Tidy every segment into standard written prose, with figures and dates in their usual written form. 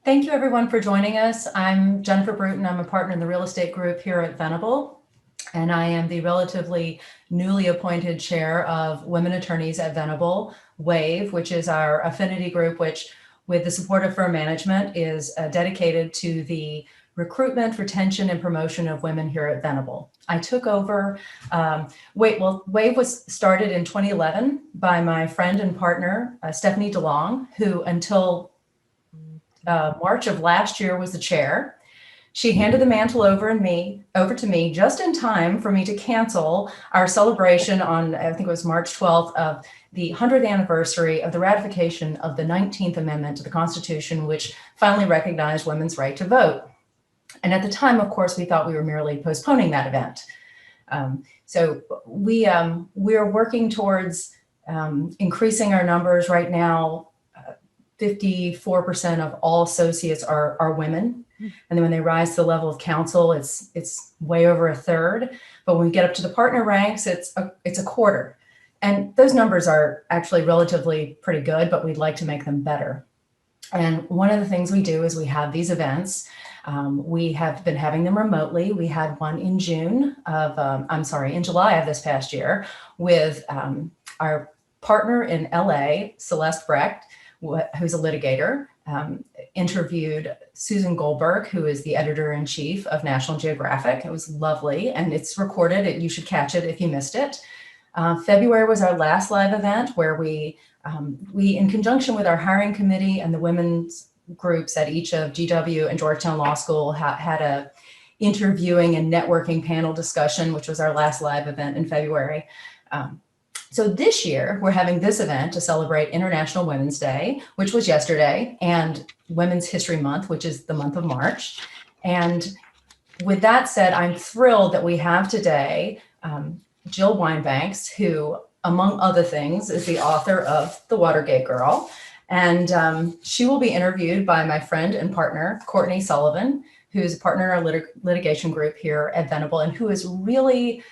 Thank you everyone for joining us. I'm Jennifer Bruton. I'm a partner in the real estate group here at Venable, and I am the relatively newly appointed chair of Women Attorneys at Venable, WAVE, which is our affinity group, which with the support of firm management is dedicated to the recruitment, retention, and promotion of women here at Venable. I took over, WAVE was started in 2011 by my friend and partner, Stephanie DeLong, who until March of last year was the chair. She handed the mantle over to me just in time for me to cancel our celebration on, I think it was March 12th, of the 100th anniversary of the ratification of the 19th Amendment to the Constitution, which finally recognized women's right to vote. And at the time, of course, we thought we were merely postponing that event. So we are working towards increasing our numbers. Right now. 54% of all associates are women. And then when they rise to the level of counsel, it's way over a third. But when we get up to the partner ranks, it's a quarter. And those numbers are actually relatively pretty good, but we'd like to make them better. And one of the things we do is we have these events. We have been having them remotely. We had one in July of this past year with our partner in LA, Celeste Brecht, who's a litigator, interviewed Susan Goldberg, who is the editor-in-chief of National Geographic. It was lovely, and it's recorded. You should catch it if you missed it. February was our last live event where we, in conjunction with our hiring committee and the women's groups at each of GW and Georgetown Law School, had a interviewing and networking panel discussion, which was our last live event in February. So this year, we're having this event to celebrate International Women's Day, which was yesterday, and Women's History Month, which is the month of March. And with that said, I'm thrilled that we have today Jill Wine-Banks, who, among other things, is the author of The Watergate Girl. And she will be interviewed by my friend and partner, Courtney Sullivan, who's a partner in our litigation group here at Venable, and who is really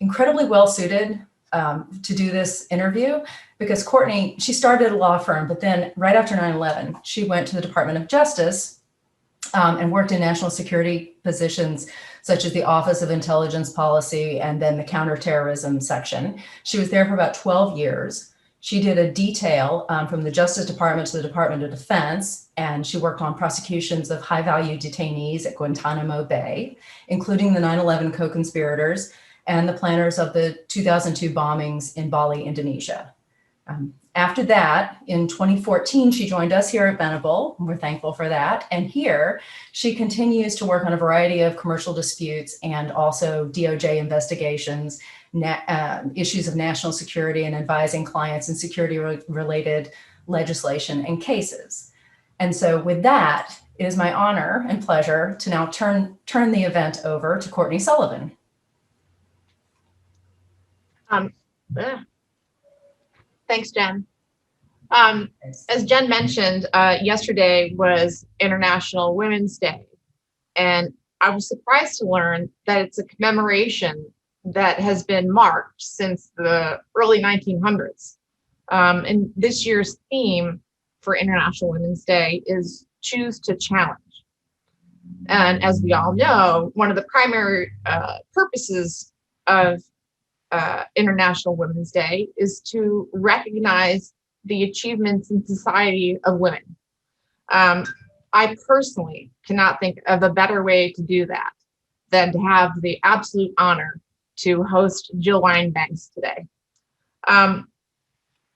incredibly well-suited to do this interview, because Courtney, she started at a law firm, but then right after 9/11, she went to the Department of Justice and worked in national security positions, such as the Office of Intelligence Policy and then the Counterterrorism section. She was there for about 12 years. She did a detail from the Justice Department to the Department of Defense, and she worked on prosecutions of high-value detainees at Guantanamo Bay, including the 9/11 co-conspirators and the planners of the 2002 bombings in Bali, Indonesia. After that, in 2014, she joined us here at Venable, and we're thankful for that. And here, she continues to work on a variety of commercial disputes and also DOJ investigations, issues of national security, and advising clients in security-related legislation and cases. And so with that, it is my honor and pleasure to now turn the event over to Courtney Sullivan. Thanks, Jen. As Jen mentioned, yesterday was International Women's Day, and I was surprised to learn that it's a commemoration that has been marked since the early 1900s. And this year's theme for International Women's Day is Choose to Challenge. And as we all know, one of the primary purposes of International Women's Day is to recognize the achievements in society of women. I personally cannot think of a better way to do that than to have the absolute honor to host Jill Wine-Banks today. I'm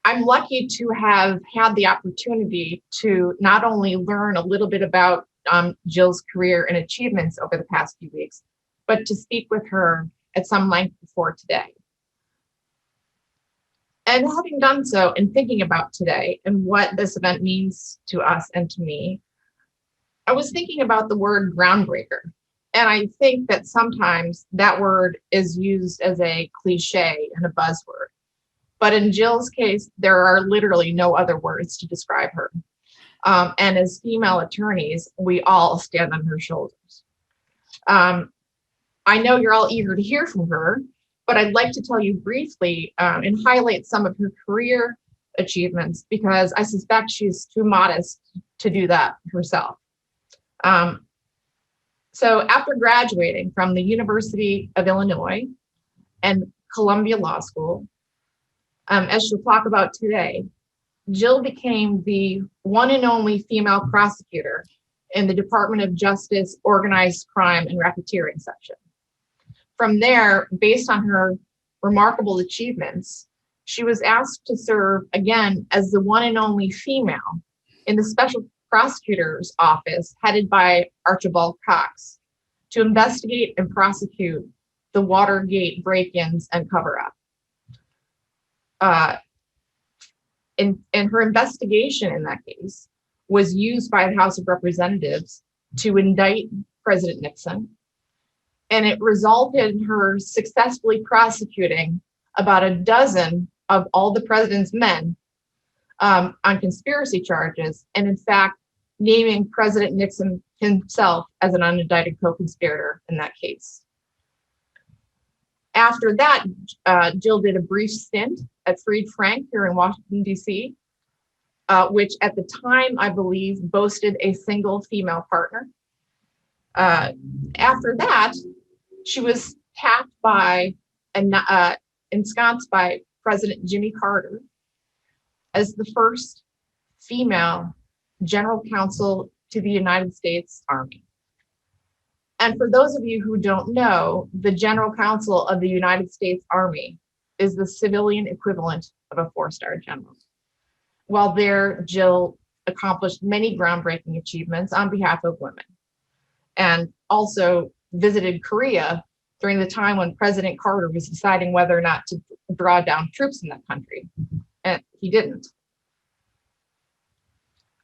lucky to have had the opportunity to not only learn a little bit about Jill's career and achievements over the past few weeks, but to speak with her at some length before today. And having done so and thinking about today and what this event means to us and to me, I was thinking about the word groundbreaker. And I think that sometimes that word is used as a cliche and a buzzword. But in Jill's case, there are literally no other words to describe her. And as female attorneys, we all stand on her shoulders. I know you're all eager to hear from her, but I'd like to tell you briefly and highlight some of her career achievements, because I suspect she's too modest to do that herself. So after graduating from the University of Illinois and Columbia Law School, as she'll talk about today, Jill became the one and only female prosecutor in the Department of Justice Organized Crime and Racketeering section. From there, based on her remarkable achievements, she was asked to serve again as the one and only female in the Special Prosecutor's Office headed by Archibald Cox to investigate and prosecute the Watergate break-ins and cover-up. And her investigation in that case was used by the House of Representatives to indict President Nixon. And it resulted in her successfully prosecuting about a dozen of all the president's men on conspiracy charges, and in fact, naming President Nixon himself as an unindicted co-conspirator in that case. After that, Jill did a brief stint at Fried Frank here in Washington, D.C., which at the time, I believe, boasted a single female partner. After that, she was tapped by and ensconced by President Jimmy Carter as the first female general counsel to the United States Army. And for those of you who don't know, the general counsel of the United States Army is the civilian equivalent of a four-star general. While there, Jill accomplished many groundbreaking achievements on behalf of women, and also visited Korea during the time when President Carter was deciding whether or not to draw down troops in that country, and he didn't.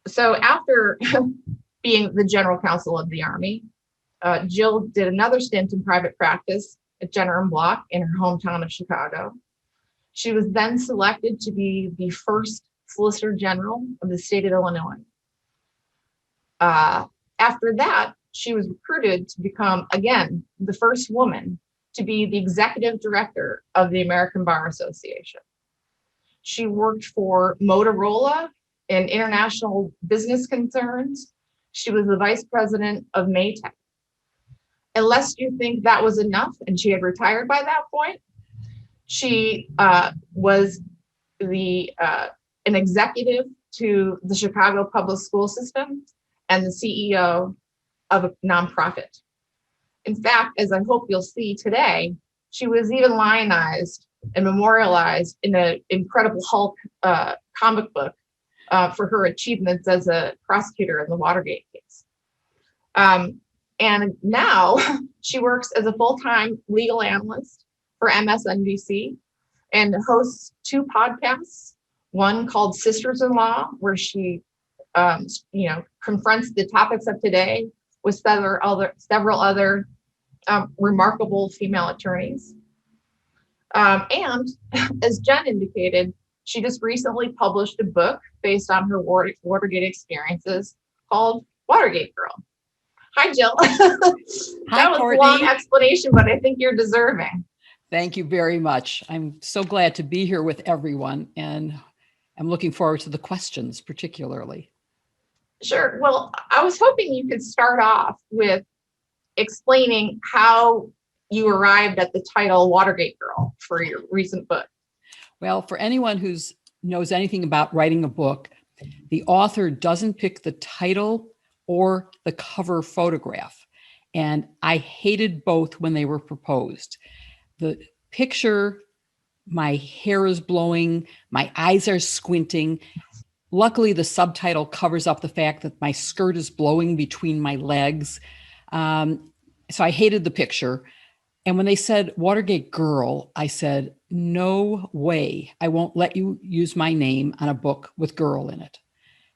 So after being the general counsel of the Army, Jill did another stint in private practice at Jenner and Block in her hometown of Chicago. She was then selected to be the first Solicitor General of the state of Illinois. After that, she was recruited to become, again, the first woman to be the executive director of the American Bar Association. She worked for Motorola in international business concerns. She was the vice president of Maytag. Unless you think that was enough and she had retired by that point, she was an executive to the Chicago public school system and the CEO of a nonprofit. In fact, as I hope you'll see today, she was even lionized and memorialized in an Incredible Hulk comic book for her achievements as a prosecutor in the Watergate case. And now she works as a full-time legal analyst for MSNBC and hosts two podcasts, one called Sisters in Law, where she confronts the topics of today with several other remarkable female attorneys. And as Jen indicated, she just recently published a book based on her Watergate experiences called Watergate Girl. Hi, Jill. Hi, that was Courtney. a long explanation, but I think you're deserving. Thank you very much. I'm so glad to be here with everyone, and I'm looking forward to the questions particularly. Sure. Well, I was hoping you could start off with explaining how you arrived at the title Watergate Girl for your recent book. Well, for anyone who knows anything about writing a book, the author doesn't pick the title or the cover photograph. And I hated both when they were proposed. The picture, my hair is blowing, my eyes are squinting. Luckily, the subtitle covers up the fact that my skirt is blowing between my legs. So I hated the picture. And when they said Watergate Girl, I said, no way. I won't let you use my name on a book with girl in it.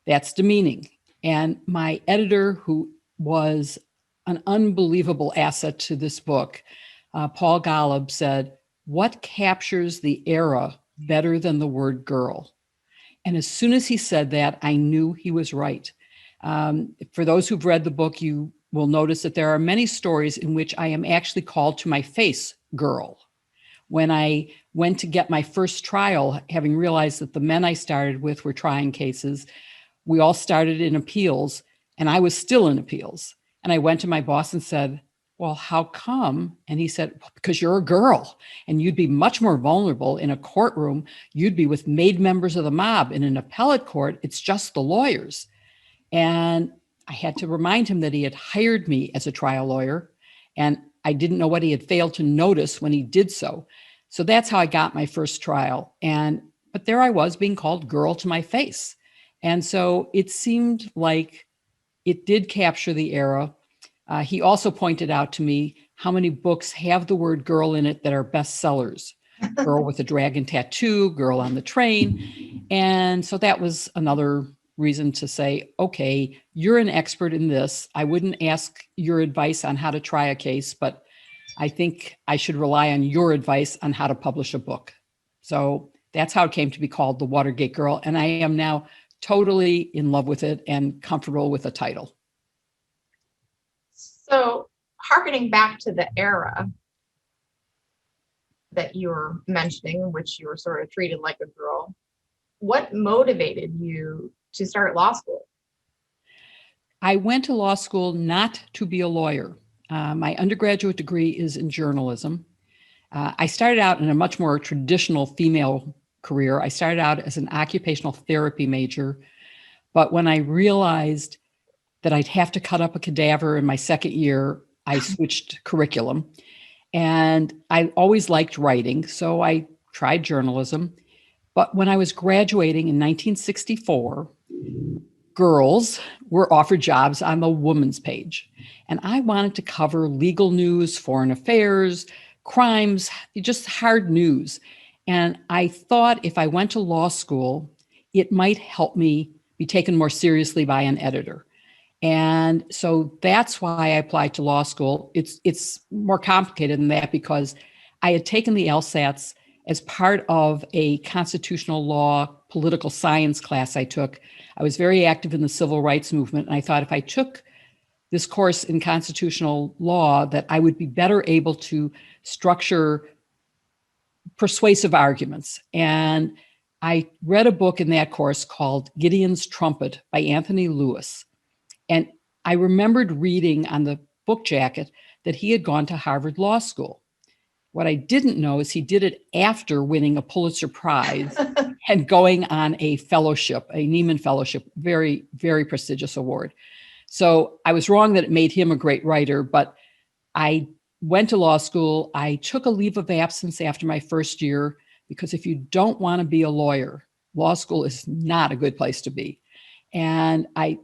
That's demeaning. And my editor, who was an unbelievable asset to this book, Paul Golub, said, what captures the era better than the word girl? And as soon as he said that, I knew he was right. For those who've read the book, you will notice that there are many stories in which I am actually called to my face girl. When I went to get my first trial, having realized that the men I started with were trying cases, we all started in appeals. And I was still in appeals. And I went to my boss and said, well, how come? And he said, well, because you're a girl and you'd be much more vulnerable in a courtroom. You'd be with made members of the mob. In an appellate court, it's just the lawyers. And I had to remind him that he had hired me as a trial lawyer, and I didn't know what he had failed to notice when he did so. So that's how I got my first trial. But there I was being called girl to my face. And so it seemed like it did capture the era. He also pointed out to me how many books have the word girl in it that are bestsellers. Girl with a dragon tattoo, Girl on the Train. And so that was another reason to say, okay, you're an expert in this. I wouldn't ask your advice on how to try a case, but I think I should rely on your advice on how to publish a book. So that's how it came to be called The Watergate Girl. And I am now totally in love with it and comfortable with the title. So, harkening back to the era that you were mentioning, in which you were sort of treated like a girl, what motivated you to start law school? I went to law school not to be a lawyer. My undergraduate degree is in journalism. I started out in a much more traditional female career. I started out as an occupational therapy major, but when I realized that I'd have to cut up a cadaver in my second year, I switched curriculum. And I always liked writing, so I tried journalism. But when I was graduating in 1964, girls were offered jobs on the woman's page. And I wanted to cover legal news, foreign affairs, crimes, just hard news. And I thought if I went to law school, it might help me be taken more seriously by an editor. And so that's why I applied to law school. It's more complicated than that because I had taken the LSATs as part of a constitutional law political science class I took. I was very active in the civil rights movement, and I thought if I took this course in constitutional law that I would be better able to structure persuasive arguments. And I read a book in that course called Gideon's Trumpet by Anthony Lewis. And I remembered reading on the book jacket that he had gone to Harvard Law School. What I didn't know is he did it after winning a Pulitzer Prize and going on a fellowship, a Nieman Fellowship, very, very prestigious award. So I was wrong that it made him a great writer, but I went to law school. I took a leave of absence after my first year because if you don't want to be a lawyer, law school is not a good place to be. And I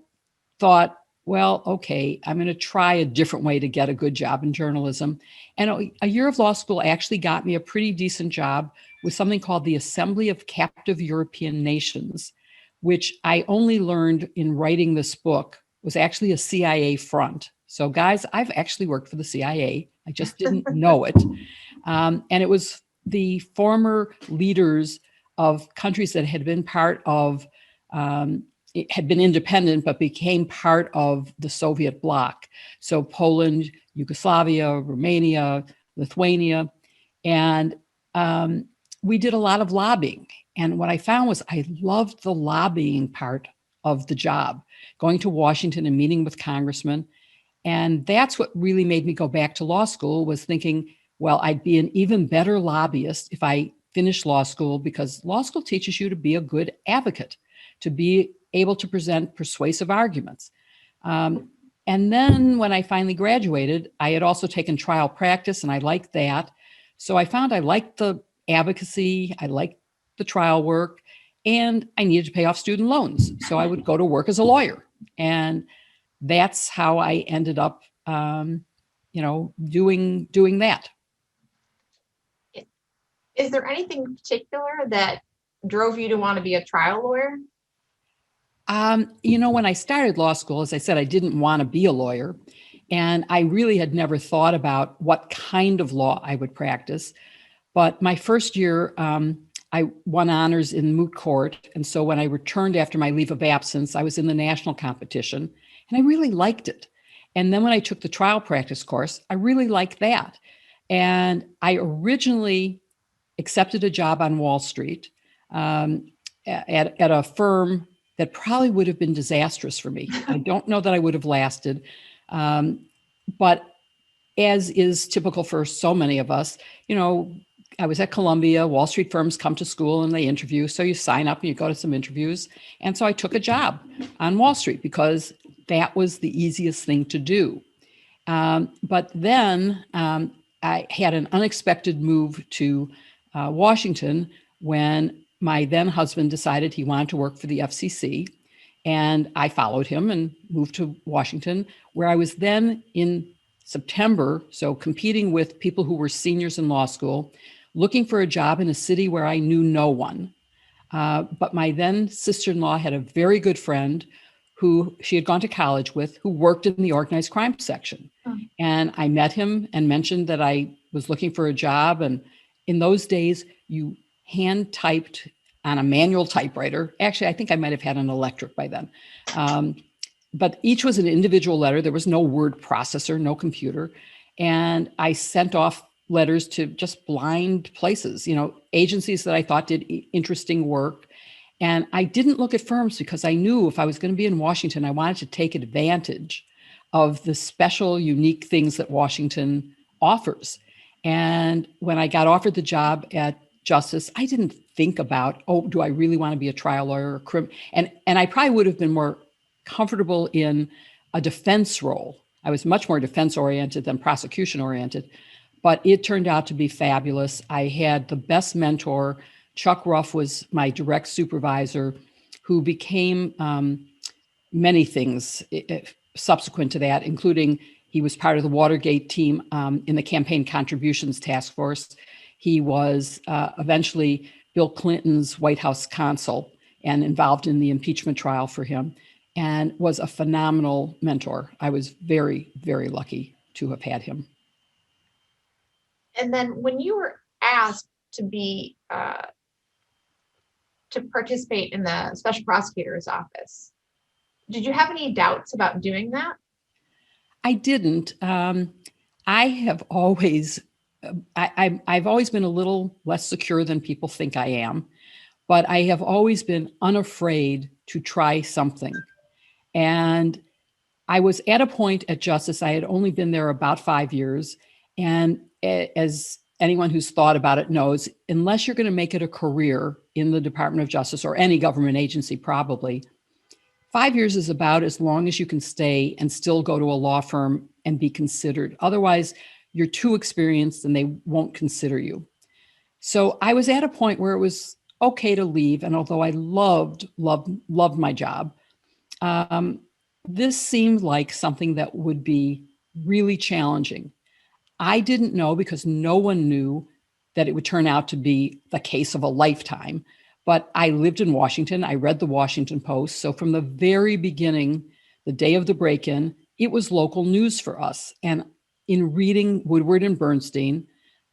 thought, well, okay, I'm going to try a different way to get a good job in journalism. And a year of law school actually got me a pretty decent job with something called the Assembly of Captive European Nations, which I only learned in writing this book was actually a CIA front. So guys, I've actually worked for the CIA. I just didn't know it. And it was the former leaders of countries that had been part of it had been independent, but became part of the Soviet bloc. So Poland, Yugoslavia, Romania, Lithuania. And we did a lot of lobbying. And what I found was I loved the lobbying part of the job, going to Washington and meeting with congressmen. And that's what really made me go back to law school, was thinking, well, I'd be an even better lobbyist if I finished law school, because law school teaches you to be a good advocate, to be able to present persuasive arguments. And then when I finally graduated, I had also taken trial practice and I liked that. So I found I liked the advocacy, I liked the trial work, and I needed to pay off student loans. So I would go to work as a lawyer. And that's how I ended up, doing that. Is there anything in particular that drove you to want to be a trial lawyer? When I started law school, as I said, I didn't want to be a lawyer. And I really had never thought about what kind of law I would practice. But my first year, I won honors in moot court. And so when I returned after my leave of absence, I was in the national competition and I really liked it. And then when I took the trial practice course, I really liked that. And I originally accepted a job on Wall Street at a firm that probably would have been disastrous for me. I don't know that I would have lasted. But as is typical for so many of us, I was at Columbia. Wall Street firms come to school and they interview. So you sign up and you go to some interviews. And so I took a job on Wall Street because that was the easiest thing to do. But then I had an unexpected move to Washington when my then husband decided he wanted to work for the FCC. And I followed him and moved to Washington, where I was then in September, so competing with people who were seniors in law school, looking for a job in a city where I knew no one. But my then sister-in-law had a very good friend who she had gone to college with, who worked in the organized crime section. And I met him and mentioned that I was looking for a job. And in those days, you hand typed on a manual typewriter. Actually, I think I might have had an electric by then. But each was an individual letter. There was no word processor, no computer. And I sent off letters to just blind places, agencies that I thought did interesting work. And I didn't look at firms because I knew if I was going to be in Washington, I wanted to take advantage of the special, unique things that Washington offers. And when I got offered the job at Justice, I didn't think about, do I really want to be a trial lawyer or and I probably would have been more comfortable in a defense role. I was much more defense oriented than prosecution oriented, but it turned out to be fabulous. I had the best mentor. Chuck Ruff was my direct supervisor, who became many things subsequent to that, including he was part of the Watergate team in the campaign contributions task force. He was eventually Bill Clinton's White House counsel and involved in the impeachment trial for him, and was a phenomenal mentor. I was very, very lucky to have had him. And then when you were asked to be to participate in the special prosecutor's office, did you have any doubts about doing that? I didn't. I have always, I've always been a little less secure than people think I am, but I have always been unafraid to try something. And I was at a point at Justice, I had only been there about 5 years. And as anyone who's thought about it knows, unless you're going to make it a career in the Department of Justice or any government agency, probably, 5 years is about as long as you can stay and still go to a law firm and be considered. Otherwise, you're too experienced and they won't consider you. So I was at a point where it was okay to leave. And although I loved my job, this seemed like something that would be really challenging. I didn't know, because no one knew, that it would turn out to be the case of a lifetime. But I lived in Washington. I read the Washington Post. So from the very beginning, the day of the break-in, it was local news for us. And in reading Woodward and Bernstein,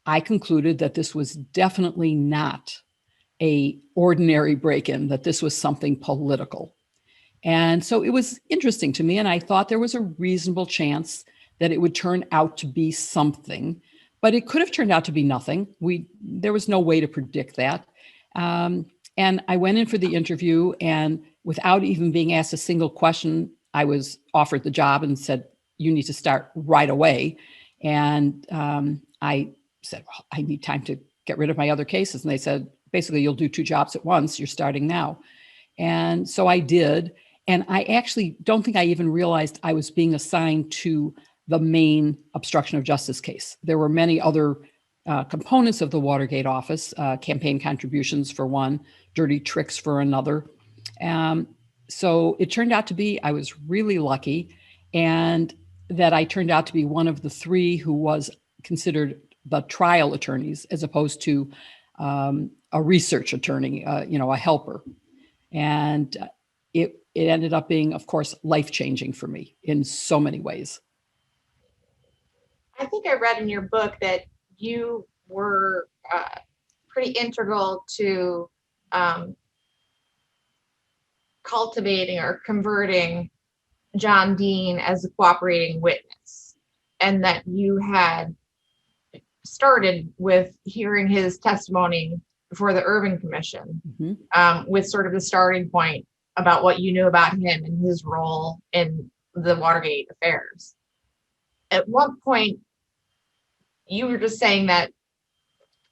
I concluded that this was definitely not an ordinary break-in, that this was something political. And so it was interesting to me. And I thought there was a reasonable chance that it would turn out to be something, but it could have turned out to be nothing. There was no way to predict that. And I went in for the interview, and without even being asked a single question, I was offered the job and said, you need to start right away. And I said, well, I need time to get rid of my other cases. And they said, basically, you'll do 2 jobs at once. You're starting now. And so I did. And I actually don't think I even realized I was being assigned to the main obstruction of justice case. There were many other components of the Watergate office, campaign contributions for one, dirty tricks for another. So it turned out to be, I was really lucky, and that I turned out to be one of the 3 who was considered the trial attorneys, as opposed to a research attorney, a helper. And it ended up being, of course, life-changing for me in so many ways. I think I read in your book that you were pretty integral to cultivating or converting John Dean as a cooperating witness, and that you had started with hearing his testimony before the Irving Commission, with sort of the starting point about what you knew about him and his role in the Watergate affairs. At what point, you were just saying that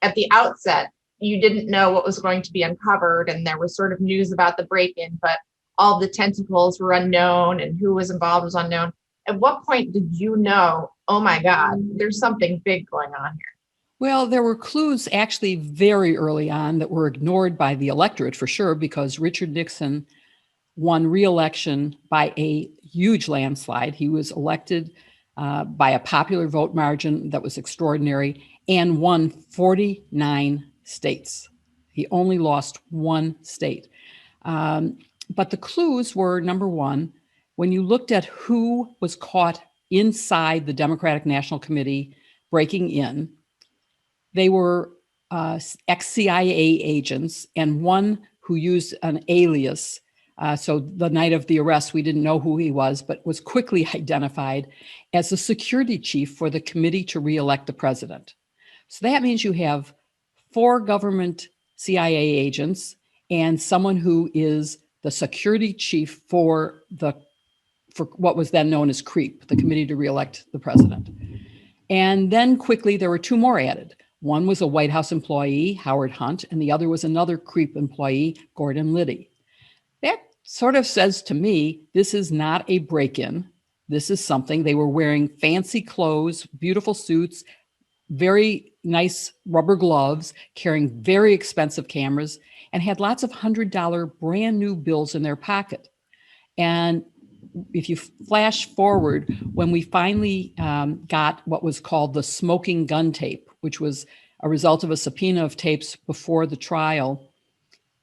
at the outset, you didn't know what was going to be uncovered, and there was sort of news about the break-in, but all the tentacles were unknown and who was involved was unknown. At what point did you know, oh my God, there's something big going on here? Well, there were clues actually very early on that were ignored by the electorate for sure, because Richard Nixon won re-election by a huge landslide. He was elected by a popular vote margin that was extraordinary and won 49 states. He only lost one state. But the clues were, number one, when you looked at who was caught inside the Democratic National Committee breaking in, they were ex-CIA agents and one who used an alias. So the night of the arrest, we didn't know who he was, but was quickly identified as the security chief for the committee to re-elect the president. So that means you have 4 government CIA agents and someone who is the security chief for what was then known as CREEP, the Committee to Re-elect the President. And then quickly there were 2 more added. One was a White House employee, Howard Hunt, and the other was another CREEP employee, Gordon Liddy. That sort of says to me, this is not a break-in. This is something, they were wearing fancy clothes, beautiful suits, very nice rubber gloves, carrying very expensive cameras, and had lots of $100 brand new bills in their pocket. And if you flash forward, when we finally got what was called the smoking gun tape, which was a result of a subpoena of tapes before the trial,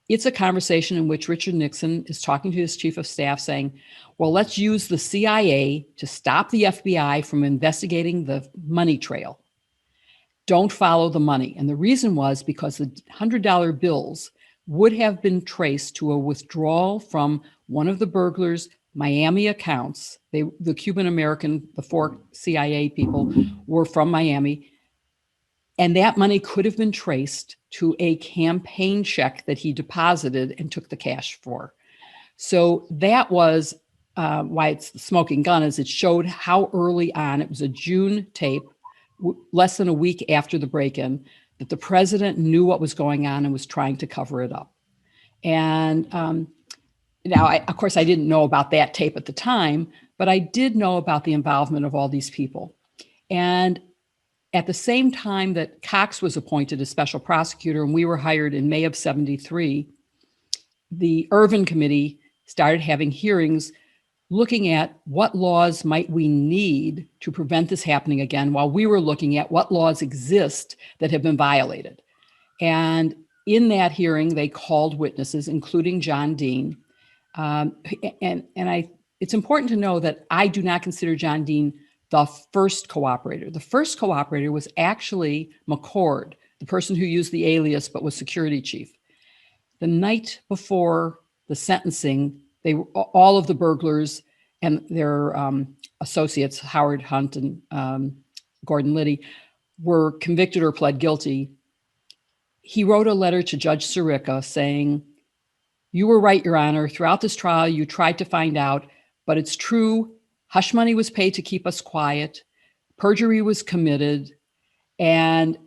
it's a conversation in which Richard Nixon is talking to his chief of staff saying, well, let's use the CIA to stop the FBI from investigating the money trail. Don't follow the money. And the reason was because the $100 bills would have been traced to a withdrawal from one of the burglars' Miami accounts. The Cuban-American, the 4 CIA people were from Miami. And that money could have been traced to a campaign check that he deposited and took the cash for. So that was why it's the smoking gun, is it showed how early on, it was a June tape, less than a week after the break-in, that the president knew what was going on and was trying to cover it up. And now, of course, I didn't know about that tape at the time, but I did know about the involvement of all these people. And at the same time that Cox was appointed as special prosecutor and we were hired in May of '73, the Ervin Committee started having hearings looking at what laws might we need to prevent this happening again, while we were looking at what laws exist that have been violated. And in that hearing, they called witnesses, including John Dean. It's important to know that I do not consider John Dean the first cooperator. The first cooperator was actually McCord, the person who used the alias but was security chief. The night before the sentencing, all of the burglars and their associates, Howard Hunt and Gordon Liddy, were convicted or pled guilty. He wrote a letter to Judge Sirica saying, "You were right, Your Honor. Throughout this trial, you tried to find out, but it's true. Hush money was paid to keep us quiet. Perjury was committed, and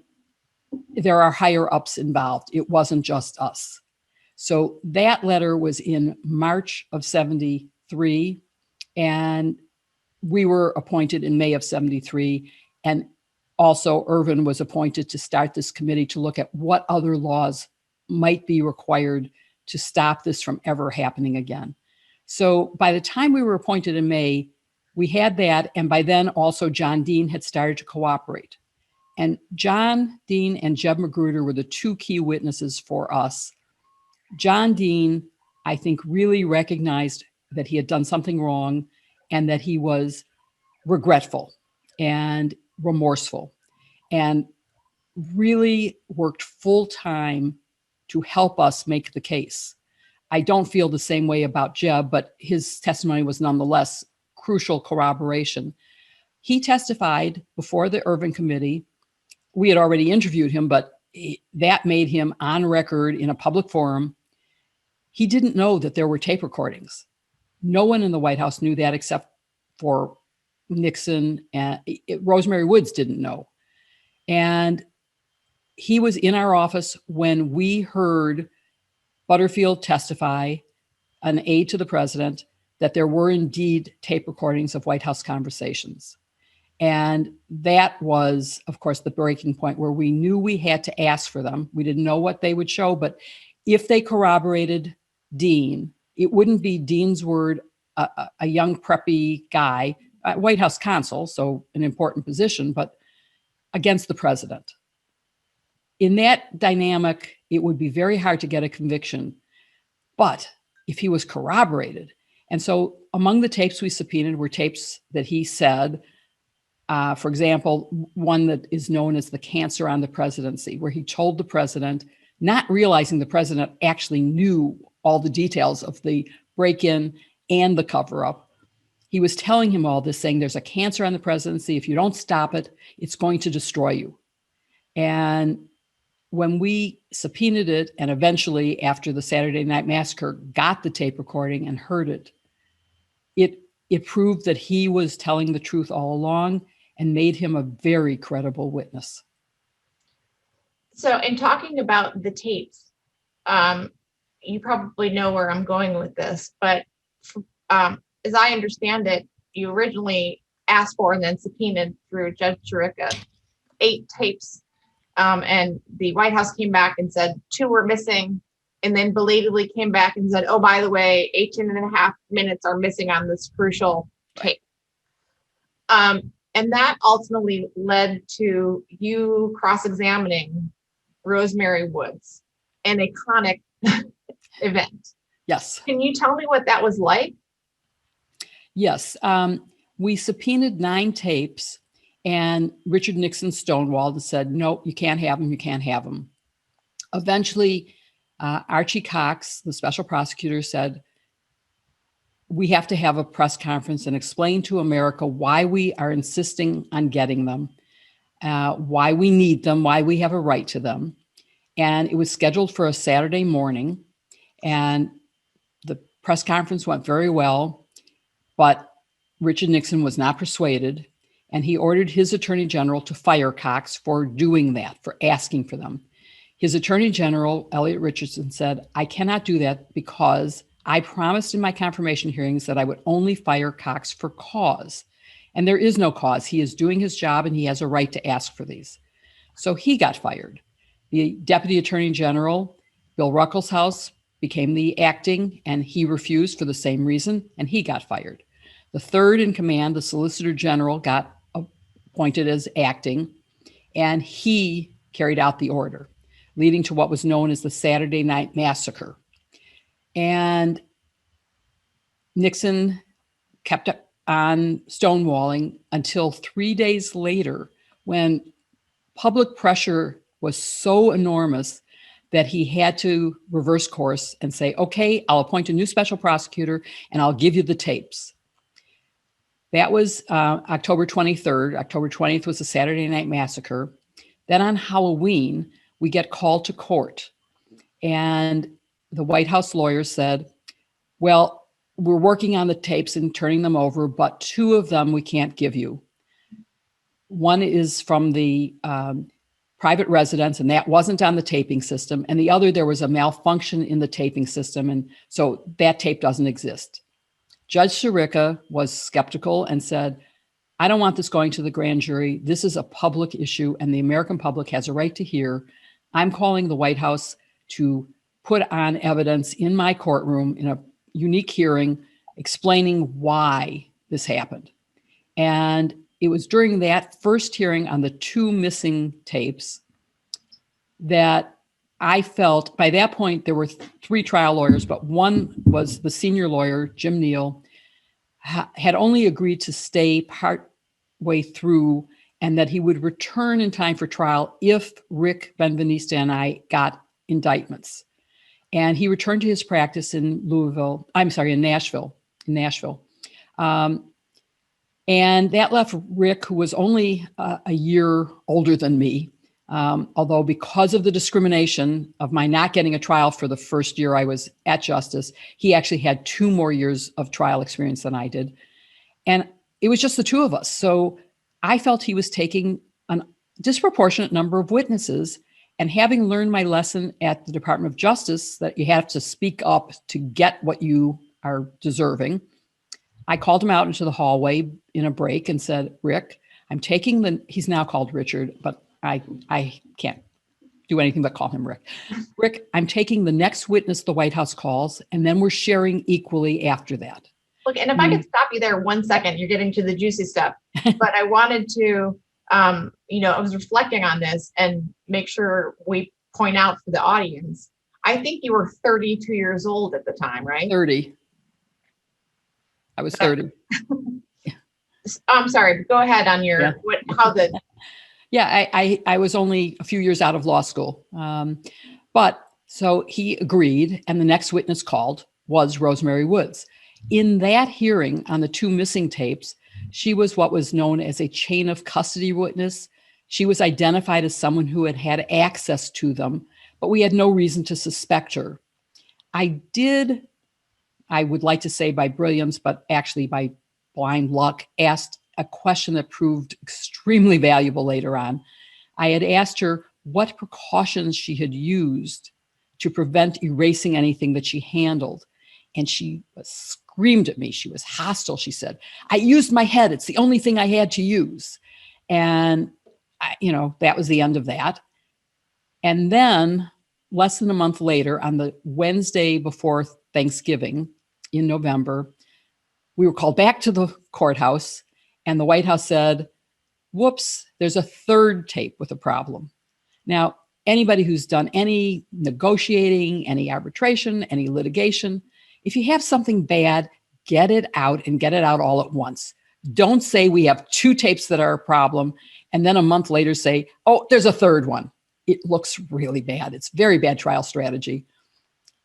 there are higher ups involved. It wasn't just us." So that letter was in March of '73, and we were appointed in May of '73. And also Ervin was appointed to start this committee to look at what other laws might be required to stop this from ever happening again. So by the time we were appointed in May, we had that. And by then also John Dean had started to cooperate. And John Dean and Jeb Magruder were the 2 key witnesses for us. John Dean, I think, really recognized that he had done something wrong and that he was regretful and remorseful, and really worked full time to help us make the case. I don't feel the same way about Jeb, but his testimony was nonetheless crucial corroboration. He testified before the Ervin Committee. We had already interviewed him, but that made him on record in a public forum. he didn't know that there were tape recordings. No one in the White House knew that except for Nixon, and Rosemary Woods didn't know. And he was in our office when we heard Butterfield testify, an aide to the president, that there were indeed tape recordings of White House conversations. And that was, of course, the breaking point where we knew we had to ask for them. We didn't know what they would show, but if they corroborated Dean, it wouldn't be Dean's word, a young preppy guy, White House counsel, so an important position, but against the president. In that dynamic, it would be very hard to get a conviction. But if he was corroborated, and so among the tapes we subpoenaed were tapes that he said, for example, one that is known as the cancer on the presidency, where he told the president, not realizing the president actually knew all the details of the break-in and the cover-up. He was telling him all this, saying there's a cancer on the presidency. If you don't stop it, it's going to destroy you. And when we subpoenaed it, and eventually after the Saturday Night Massacre got the tape recording and heard it, it proved that he was telling the truth all along and made him a very credible witness. So in talking about the tapes, you probably know where I'm going with this, but as I understand it, you originally asked for and then subpoenaed through Judge Chirica 8 tapes. And the White House came back and said 2 were missing, and then belatedly came back and said, oh, by the way, 18.5 minutes are missing on this crucial tape. And that ultimately led to you cross-examining Rosemary Woods, an iconic event. Yes. Can you tell me what that was like? Yes. We subpoenaed 9 tapes, and Richard Nixon stonewalled and said, no, you can't have them. You can't have them. Eventually, Archie Cox, the special prosecutor, said, we have to have a press conference and explain to America why we are insisting on getting them, why we need them, why we have a right to them. And it was scheduled for a Saturday morning, and the press conference went very well, but Richard Nixon was not persuaded, and he ordered his attorney general to fire Cox for doing that, for asking for them. His attorney general, Elliot Richardson, said, I cannot do that because I promised in my confirmation hearings that I would only fire Cox for cause. And there is no cause. He is doing his job and he has a right to ask for these. So he got fired. The deputy attorney general, Bill Ruckelshaus, became the acting, and he refused for the same reason, and he got fired. The third in command, the solicitor general, got appointed as acting, and he carried out the order, leading to what was known as the Saturday Night Massacre. And Nixon kept on stonewalling until 3 days later, when public pressure was so enormous that he had to reverse course and say, okay, I'll appoint a new special prosecutor and I'll give you the tapes. That was October 23rd. October 20th was the Saturday Night Massacre. Then on Halloween, we get called to court. And the White House lawyers said, well, we're working on the tapes and turning them over, but 2 of them we can't give you. One is from the private residence, and that wasn't on the taping system. And the other, there was a malfunction in the taping system, and so that tape doesn't exist. Judge Chirica was skeptical and said, I don't want this going to the grand jury. This is a public issue, and the American public has a right to hear. I'm calling the White House to put on evidence in my courtroom in a unique hearing explaining why this happened. And it was during that first hearing on the 2 missing tapes that I felt, by that point, there were 3 trial lawyers, but one was the senior lawyer, Jim Neal, had only agreed to stay part way through and that he would return in time for trial if Rick Benveniste and I got indictments. And he returned to his practice in Nashville. And that left Rick, who was only a year older than me, Although because of the discrimination of my not getting a trial for the first year I was at Justice, he actually had 2 more years of trial experience than I did. And it was just the 2 of us. So I felt he was taking a disproportionate number of witnesses. And having learned my lesson at the Department of Justice that you have to speak up to get what you are deserving, I called him out into the hallway in a break and said, Rick, I'm taking he's now called Richard, but I can't do anything but call him Rick. Rick, I'm taking the next witness the White House calls, and then we're sharing equally after that. Look, and if I could stop you there 1 second, you're getting to the juicy stuff. But I wanted to, I was reflecting on this and make sure we point out for the audience. I think you were 32 years old at the time, right? 30. I was 30. I'm sorry, go ahead on your, Yeah, I was only a few years out of law school. But so he agreed, and the next witness called was Rosemary Woods. In that hearing on the 2 missing tapes, she was what was known as a chain of custody witness. She was identified as someone who had had access to them, but we had no reason to suspect her. I would like to say by brilliance, but actually by blind luck, asked a question that proved extremely valuable later on. I had asked her what precautions she had used to prevent erasing anything that she handled. And she screamed at me. She was hostile. She said, I used my head. It's the only thing I had to use. And, that was the end of that. And then less than a month later, on the Wednesday before Thanksgiving in November, we were called back to the courthouse, and the White House said, whoops, there's a 3rd tape with a problem. Now, anybody who's done any negotiating, any arbitration, any litigation, if you have something bad, get it out and get it out all at once. Don't say we have 2 tapes that are a problem, and then a month later say, oh, there's a 3rd one. It looks really bad. It's very bad trial strategy.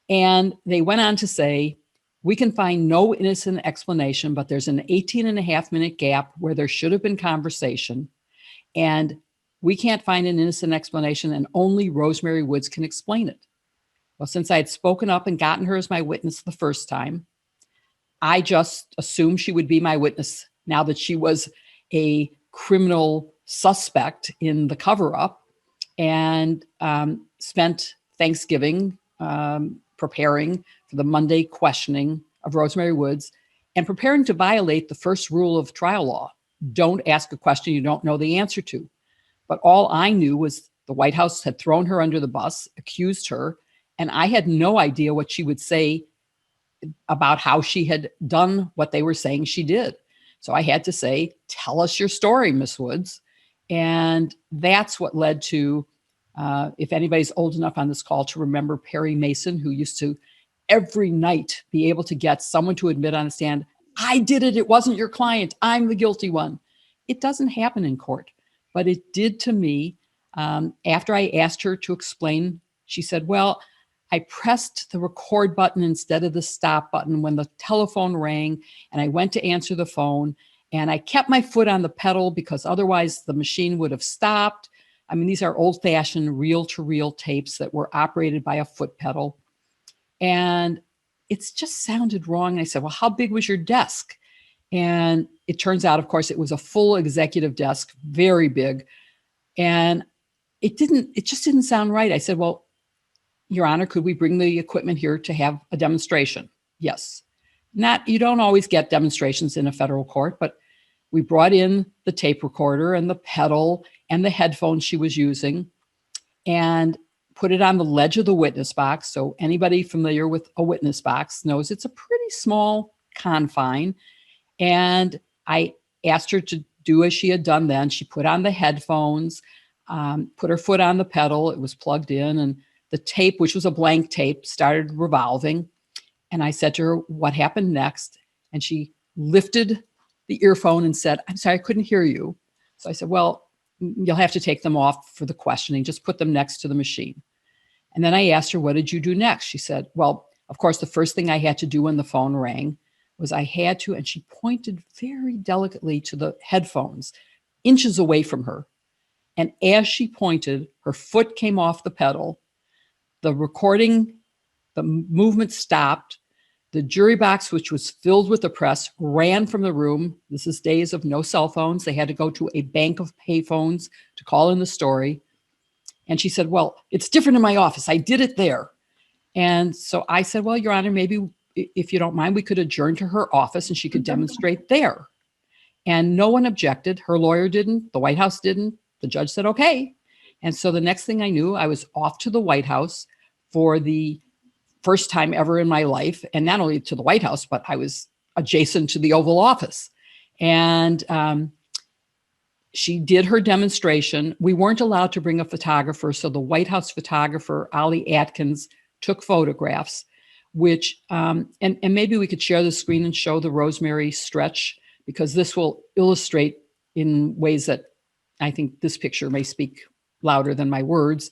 And they went on to say, we can find no innocent explanation, but there's an 18.5-minute gap where there should have been conversation. And we can't find an innocent explanation, and only Rosemary Woods can explain it. Well, since I had spoken up and gotten her as my witness the first time, I just assumed she would be my witness now that she was a criminal suspect in the cover-up, and spent Thanksgiving preparing for the Monday questioning of Rosemary Woods and preparing to violate the first rule of trial law. Don't ask a question you don't know the answer to. But all I knew was the White House had thrown her under the bus, accused her, and I had no idea what she would say about how she had done what they were saying she did. So I had to say, tell us your story, Miss Woods. And that's what led to, if anybody's old enough on this call to remember Perry Mason, who used to every night be able to get someone to admit on a stand, I did it. It wasn't your client. I'm the guilty one. It doesn't happen in court, but it did to me. After I asked her to explain, she said, well, I pressed the record button instead of the stop button when the telephone rang, and I went to answer the phone, and I kept my foot on the pedal because otherwise the machine would have stopped. I mean, these are old-fashioned reel-to-reel tapes that were operated by a foot pedal. And it's just sounded wrong. And I said, well, how big was your desk? And it turns out, of course, it was a full executive desk, very big. And it just didn't sound right. I said, well, Your Honor, could we bring the equipment here to have a demonstration? Yes. You don't always get demonstrations in a federal court, but we brought in the tape recorder and the pedal and the headphones she was using and put it on the ledge of the witness box. So anybody familiar with a witness box knows it's a pretty small confine. And I asked her to do as she had done then. She put on the headphones, put her foot on the pedal. It was plugged in, and the tape, which was a blank tape, started revolving. And I said to her, what happened next? And she lifted the earphone and said, I'm sorry, I couldn't hear you. So I said, well, you'll have to take them off for the questioning. Just put them next to the machine. And then I asked her, what did you do next? She said, well, of course, the first thing I had to do when the phone rang was I had to, and she pointed very delicately to the headphones, inches away from her. And as she pointed, her foot came off the pedal. The recording, the movement stopped. The jury box, which was filled with the press, ran from the room. This is days of no cell phones. They had to go to a bank of payphones to call in the story. And she said, well, it's different in my office. I did it there. And so I said, well, Your Honor, maybe if you don't mind, we could adjourn to her office and she could demonstrate there. And no one objected. Her lawyer didn't. The White House didn't. The judge said, okay. And so the next thing I knew, I was off to the White House for the first time ever in my life. And not only to the White House, but I was adjacent to the Oval Office. And she did her demonstration. We weren't allowed to bring a photographer. So the White House photographer, Ollie Atkins, took photographs, which, and maybe we could share the screen and show the Rosemary stretch, because this will illustrate in ways that I think this picture may speak louder than my words.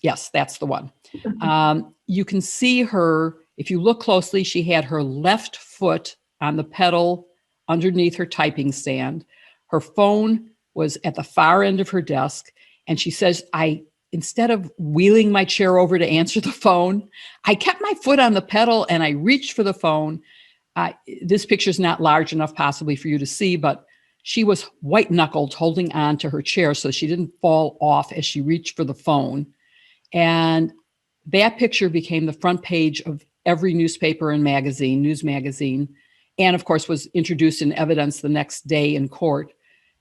Yes, that's the one. You can see her, if you look closely, she had her left foot on the pedal underneath her typing stand. Her phone was at the far end of her desk. And she says, instead of wheeling my chair over to answer the phone, I kept my foot on the pedal and I reached for the phone. This picture is not large enough possibly for you to see, but she was white knuckled holding on to her chair so she didn't fall off as she reached for the phone. And that picture became the front page of every newspaper and magazine, news magazine, and of course was introduced in evidence the next day in court.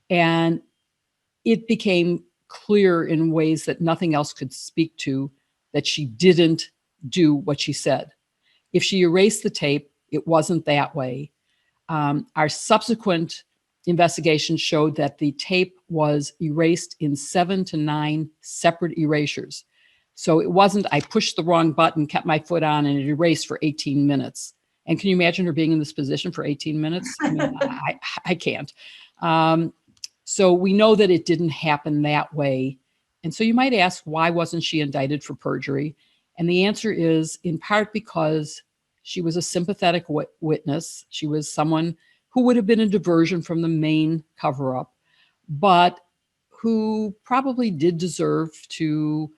And it became clear in ways that nothing else could speak to that she didn't do what she said. If she erased the tape, it wasn't that way. Our subsequent investigation showed that the tape was erased in 7 to 9 separate erasures. So it wasn't, I pushed the wrong button, kept my foot on, and it erased for 18 minutes. And can you imagine her being in this position for 18 minutes? I mean, I can't. So we know that it didn't happen that way. And so you might ask, why wasn't she indicted for perjury? And the answer is in part because she was a sympathetic witness. She was someone who would have been a diversion from the main cover-up, but who probably did deserve to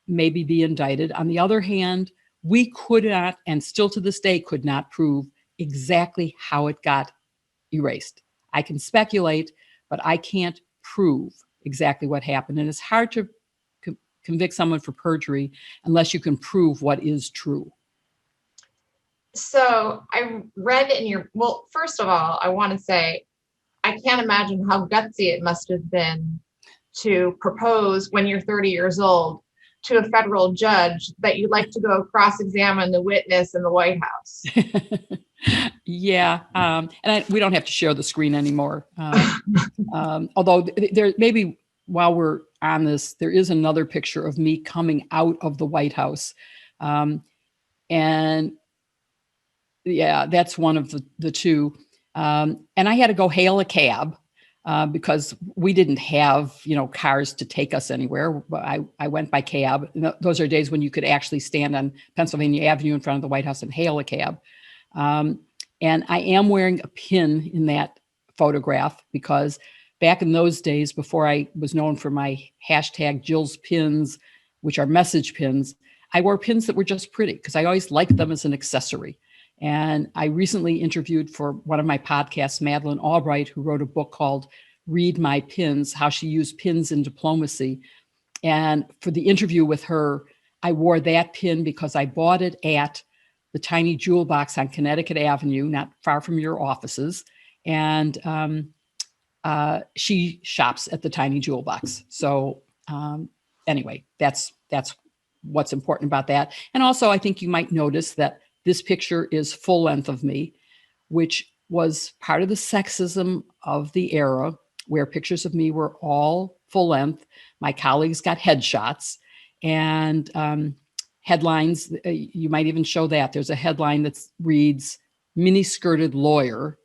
maybe be indicted. On the other hand, we could not, and still to this day, could not prove exactly how it got erased. I can speculate, but I can't prove exactly what happened. And it's hard to convict someone for perjury unless you can prove what is true. So I read in your, well, first of all, I want to say, I can't imagine how gutsy it must have been to propose when you're 30 years old to a federal judge that you'd like to go cross-examine the witness in the White House. Yeah. We don't have to share the screen anymore. Although there maybe while we're on this, there is another picture of me coming out of the White House. And yeah, that's one of the two. And I had to go hail a cab because we didn't have, cars to take us anywhere. I went by cab. Those are days when you could actually stand on Pennsylvania Avenue in front of the White House and hail a cab. And I am wearing a pin in that photograph because back in those days, before I was known for my hashtag Jill's pins, which are message pins, I wore pins that were just pretty because I always liked them as an accessory. And I recently interviewed for one of my podcasts, Madeleine Albright, who wrote a book called Read My Pins, How She Used Pins in Diplomacy. And for the interview with her, I wore that pin because I bought it at the Tiny Jewel Box on Connecticut Avenue, not far from your offices. And she shops at the Tiny Jewel Box. So anyway, that's what's important about that. And also, I think you might notice that this picture is full length of me, which was part of the sexism of the era, where pictures of me were all full length. My colleagues got headshots and headlines. You might even show that. There's a headline that reads "mini-skirted lawyer"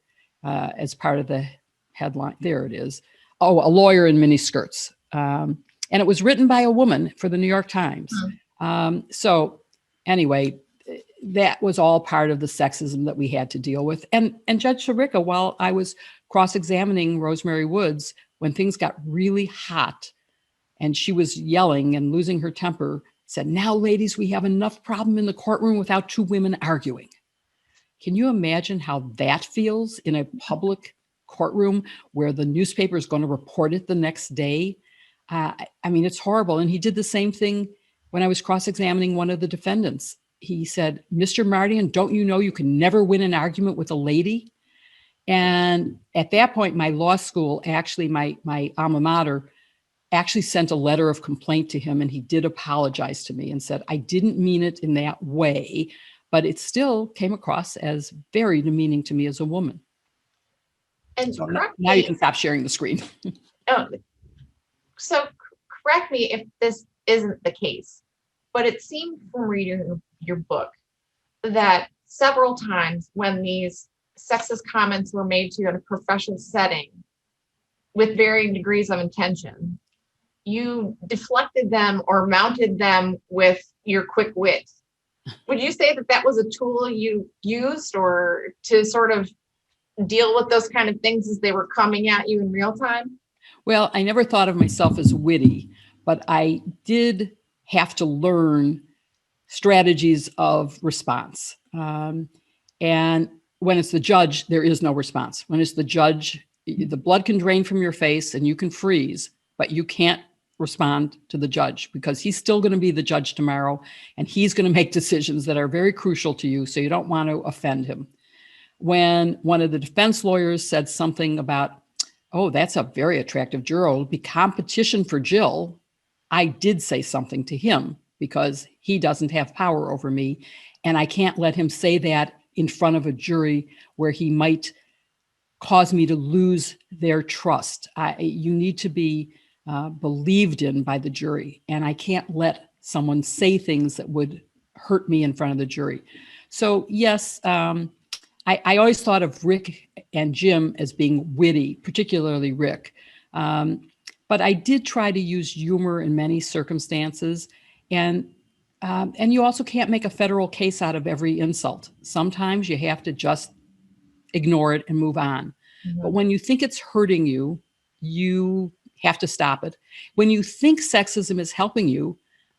as part of the headline. There it is. Oh, a lawyer in mini skirts. And it was written by a woman for the New York Times. So anyway, that was all part of the sexism that we had to deal with. And Judge Sirica, while I was cross-examining Rosemary Woods, when things got really hot and she was yelling and losing her temper, said, "Now, ladies, we have enough problem in the courtroom without two women arguing." Can you imagine how that feels in a public courtroom where the newspaper is going to report it the next day? I mean, it's horrible. And he did the same thing when I was cross-examining one of the defendants. He said, "Mr. Mardian, don't you know you can never win an argument with a lady?" And at that point, my law school, actually my alma mater, actually sent a letter of complaint to him, and he did apologize to me and said, "I didn't mean it in that way, but it still came across as very demeaning to me as a woman." And So correct now you me, can stop sharing the screen. oh, so correct me if this isn't the case, but it seemed from reading your book that several times when these sexist comments were made to you in a professional setting with varying degrees of intention, you deflected them or mounted them with your quick wit. Would you say that that was a tool you used or to sort of deal with those kind of things as they were coming at you in real time? Well, I never thought of myself as witty, but I did have to learn strategies of response. And when it's the judge, there is no response. When it's the judge, the blood can drain from your face and you can freeze, but you can't respond to the judge because he's still going to be the judge tomorrow and he's going to make decisions that are very crucial to you. So you don't want to offend him. When one of the defense lawyers said something about, "Oh, that's a very attractive juror, it'll be competition for Jill," I did say something to him because he doesn't have power over me. And I can't let him say that in front of a jury where he might cause me to lose their trust. You need to be believed in by the jury. And I can't let someone say things that would hurt me in front of the jury. So yes, I always thought of Rick and Jim as being witty, particularly Rick. But I did try to use humor in many circumstances. And you also can't make a federal case out of every insult. Sometimes you have to just ignore it and move on. Mhm. But when you think it's hurting you, you have to stop it. When you think sexism is helping you,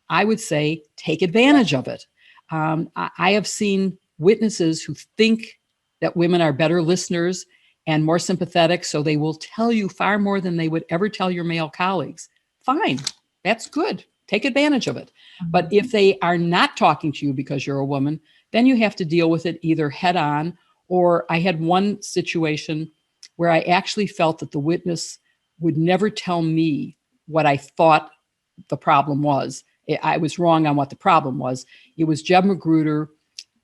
I would say take advantage of it. I have seen witnesses who think that women are better listeners and more sympathetic, so they will tell you far more than they would ever tell your male colleagues. Fine, that's good. Take advantage of it. But if they are not talking to you because you're a woman, then you have to deal with it either head on, or I had one situation where I actually felt that the witness would never tell me what I thought the problem was. I was wrong on what the problem was. It was Jeb Magruder,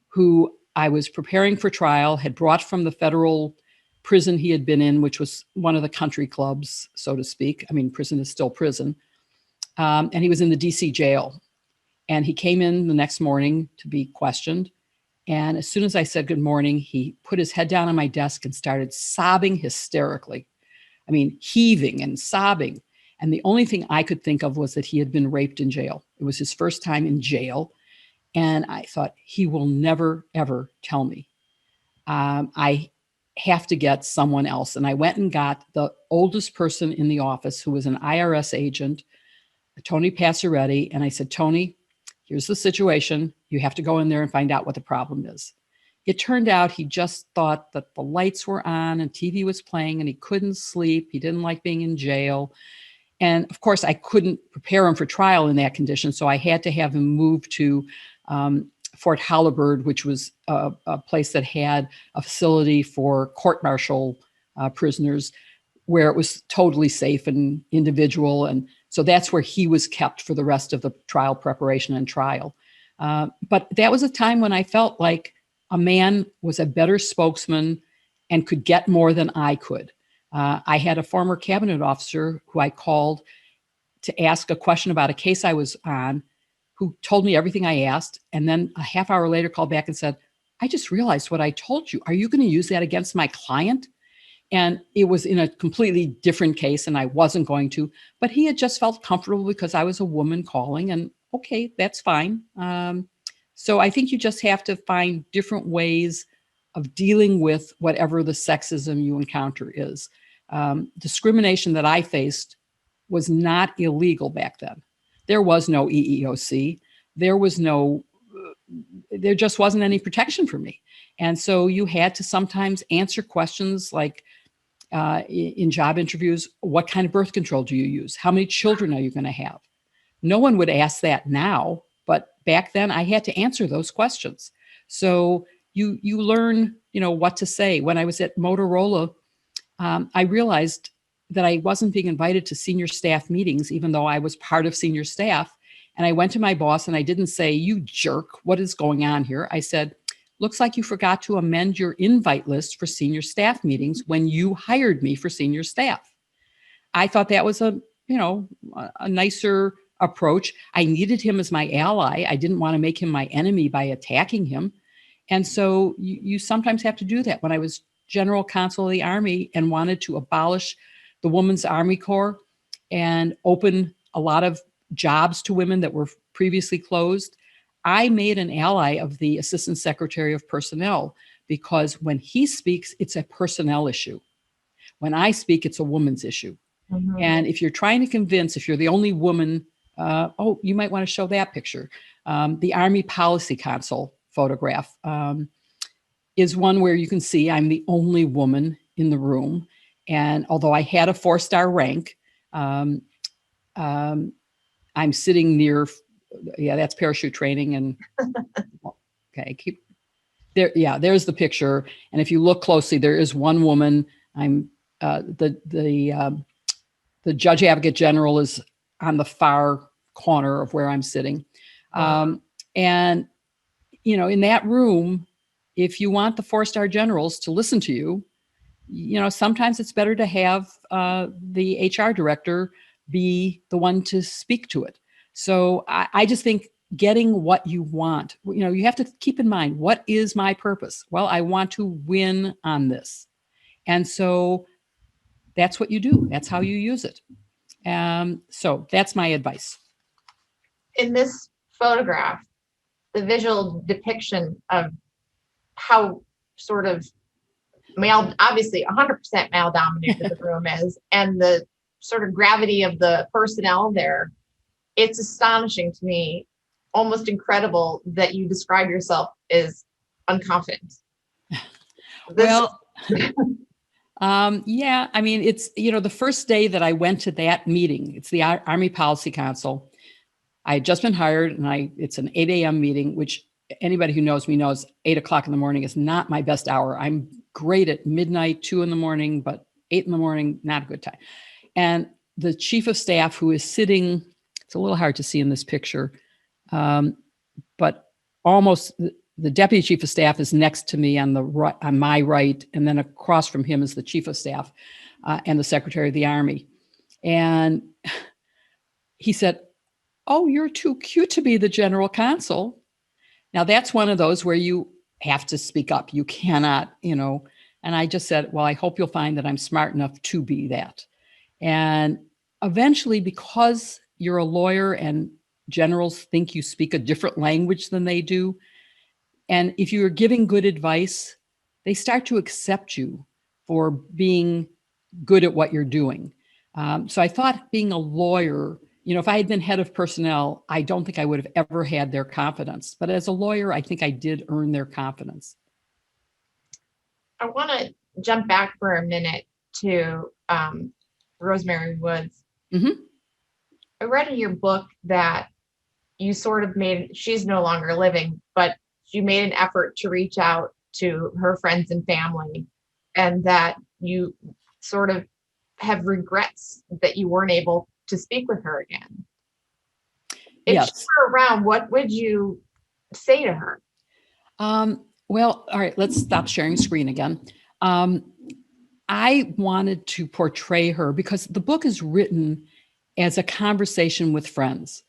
who I was preparing for trial, had brought from the federal prison he had been in, which was one of the country clubs, so to speak. I mean, prison is still prison. And he was in the DC jail. And he came in the next morning to be questioned. And as soon as I said good morning, he put his head down on my desk and started sobbing hysterically. I mean, heaving and sobbing. And the only thing I could think of was that he had been raped in jail. It was his first time in jail. And I thought, he will never, ever tell me. I have to get someone else. And I went and got the oldest person in the office, who was an IRS agent, Tony Passaretti. And I said, "Tony, here's the situation. You have to go in there and find out what the problem is." It turned out he just thought that the lights were on and TV was playing and he couldn't sleep. He didn't like being in jail. And of course, I couldn't prepare him for trial in that condition. So I had to have him move to Fort Holabird, which was a place that had a facility for court-martial prisoners, where it was totally safe and individual. And so that's where he was kept for the rest of the trial preparation and trial. But that was a time when I felt like a man was a better spokesman and could get more than I could. I had a former cabinet officer who I called to ask a question about a case I was on, who told me everything I asked. And then a half hour later called back and said, "I just realized what I told you. Are you going to use that against my client?" And it was in a completely different case and I wasn't going to, but he had just felt comfortable because I was a woman calling, and okay, that's fine. So I think you just have to find different ways of dealing with whatever the sexism you encounter is. Discrimination that I faced was not illegal back then. There was no EEOC. There just wasn't any protection for me. And so you had to sometimes answer questions like in job interviews, what kind of birth control do you use? How many children are you going to have? No one would ask that now, but back then I had to answer those questions. So you learn, what to say. When I was at Motorola, I realized that I wasn't being invited to senior staff meetings, even though I was part of senior staff. And I went to my boss and I didn't say, "You jerk, what is going on here?" I said, "Looks like you forgot to amend your invite list for senior staff meetings when you hired me for senior staff." I thought that was a nicer approach. I needed him as my ally. I didn't want to make him my enemy by attacking him. And so you sometimes have to do that. When I was General Counsel of the Army and wanted to abolish the Women's Army Corps and open a lot of jobs to women that were previously closed, I made an ally of the Assistant Secretary of Personnel, because when he speaks, it's a personnel issue. When I speak, it's a woman's issue. Mhm. And if you're trying to convince, if you're the only woman, you might want to show that picture. The Army Policy Council photograph is one where you can see I'm the only woman in the room. And although I had a 4-star rank, I'm sitting near, that's parachute training. And okay, keep there. Yeah, there's the picture. And if you look closely, there is one woman. I'm the Judge Advocate General is on the far corner of where I'm sitting. And, in that room, if you want the 4-star generals to listen to you, sometimes it's better to have the HR director be the one to speak to it. So I just think getting what you want, you have to keep in mind, what is my purpose? Well, I want to win on this. And so that's what you do. That's how you use it. So that's my advice. In this photograph, the visual depiction of how sort of male, obviously 100% male dominated the room is, and the sort of gravity of the personnel there, it's astonishing to me, almost incredible that you describe yourself as unconfident. Well, yeah, I mean, it's, the first day that I went to that meeting, it's the Army Policy Council. I had just been hired, and it's an 8 a.m. meeting, which anybody who knows me knows 8 o'clock in the morning is not my best hour. I'm great at midnight, 2 in the morning, but 8 in the morning, not a good time. And the chief of staff, who is sitting, it's a little hard to see in this picture, but almost the deputy chief of staff is next to me on my right, and then across from him is the chief of staff and the secretary of the Army. And he said, "Oh, you're too cute to be the general counsel." Now that's one of those where you have to speak up. You cannot, and I just said, "Well, I hope you'll find that I'm smart enough to be that." And eventually, because you're a lawyer and generals think you speak a different language than they do, and if you're giving good advice, they start to accept you for being good at what you're doing. So I thought being a lawyer, if I had been head of personnel, I don't think I would have ever had their confidence. But as a lawyer, I think I did earn their confidence. I want to jump back for a minute to Rosemary Woods. Mm-hmm. I read in your book that you sort of she's no longer living, but you made an effort to reach out to her friends and family, and that you sort of have regrets that you weren't able to speak with her again. If Yes. she were around, what would you say to her? Well, all right, let's stop sharing screen again. I wanted to portray her because the book is written as a conversation with friends.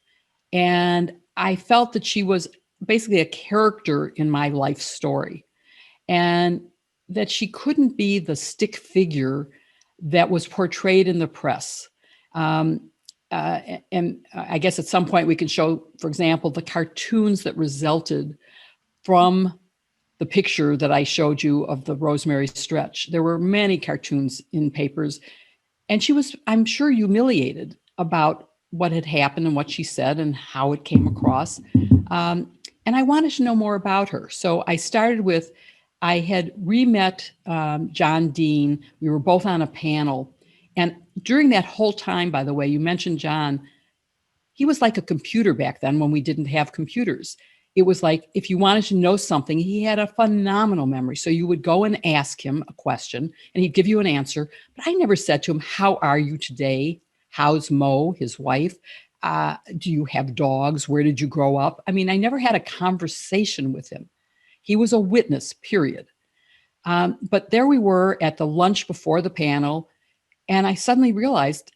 And I felt that she was basically a character in my life story, and that she couldn't be the stick figure that was portrayed in the press. and I guess at some point we can show, for example, the cartoons that resulted from the picture that I showed you of the Rosemary stretch. There were many cartoons in papers, and she was, I'm sure, humiliated about what had happened and what she said and how it came across. And I wanted to know more about her. So I started with, I had re-met John Dean. We were both on a panel. And during that whole time, by the way, you mentioned John, he was like a computer back then when we didn't have computers. It was like, if you wanted to know something, he had a phenomenal memory. So you would go and ask him a question and he'd give you an answer. But I never said to him, how are you today? How's Mo, his wife? Do you have dogs? Where did you grow up? I mean, I never had a conversation with him. He was a witness, period. But there we were at the lunch before the panel, and I suddenly realized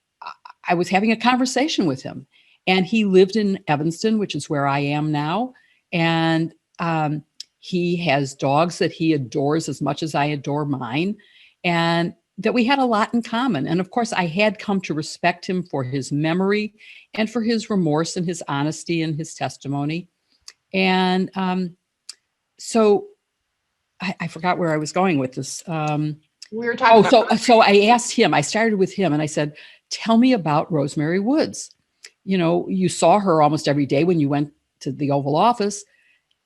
I was having a conversation with him. And he lived in Evanston, which is where I am now. And he has dogs that he adores as much as I adore mine. And that we had a lot in common. And of course, I had come to respect him for his memory and for his remorse and his honesty and his testimony. And so I forgot where I was going with this. We were talking about. So I asked him, I started with him and I said, tell me about Rosemary Woods. You know, you saw her almost every day when you went to the Oval Office.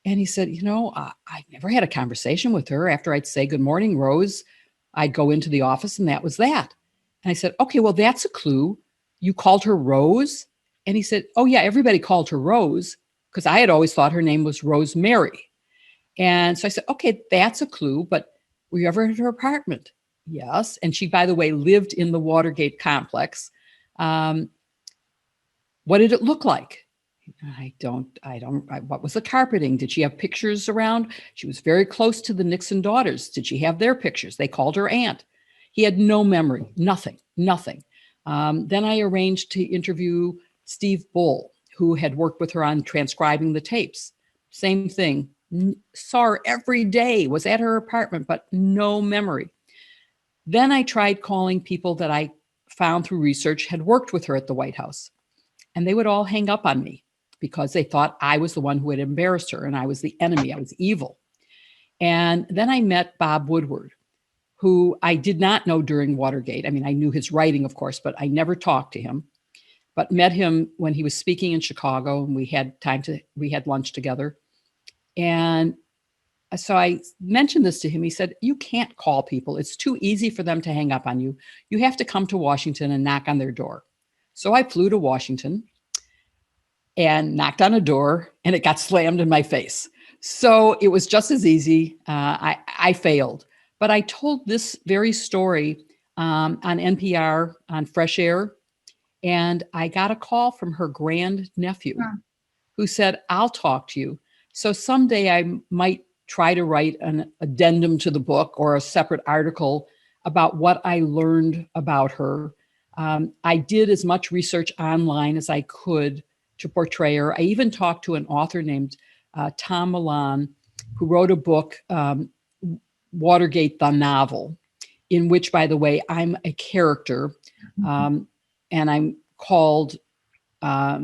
And he said, you know, I never had a conversation with her. After I'd say, good morning, Rose, I'd go into the office and that was that. And I said, okay, well, that's a clue. You called her Rose? And he said, oh yeah, everybody called her Rose because I had always thought her name was Rosemary. And so I said, okay, that's a clue, but were you ever at her apartment? Yes. And she, by the way, lived in the Watergate complex. What did it look like? What was the carpeting? Did she have pictures around? She was very close to the Nixon daughters. Did she have their pictures? They called her aunt. He had no memory, nothing. Then I arranged to interview Steve Bull, who had worked with her on transcribing the tapes. Same thing. Saw her every day, was at her apartment, but no memory. Then I tried calling people that I found through research had worked with her at the White House. And they would all hang up on me because they thought I was the one who had embarrassed her and I was the enemy, I was evil. And then I met Bob Woodward, who I did not know during Watergate. I mean, I knew his writing, of course, but I never talked to him, but met him when he was speaking in Chicago and we had lunch together. And so I mentioned this to him. He said, you can't call people. It's too easy for them to hang up on you. You have to come to Washington and knock on their door. So I flew to Washington and knocked on a door and it got slammed in my face. So it was just as easy. I failed, but I told this very story on NPR on Fresh Air. And I got a call from her grandnephew who said, I'll talk to you. So someday I might try to write an addendum to the book or a separate article about what I learned about her. I did as much research online as I could to portray her. I even talked to an author named Tom Milan, who wrote a book, Watergate, the novel, in which, by the way, I'm a character, and I'm called, I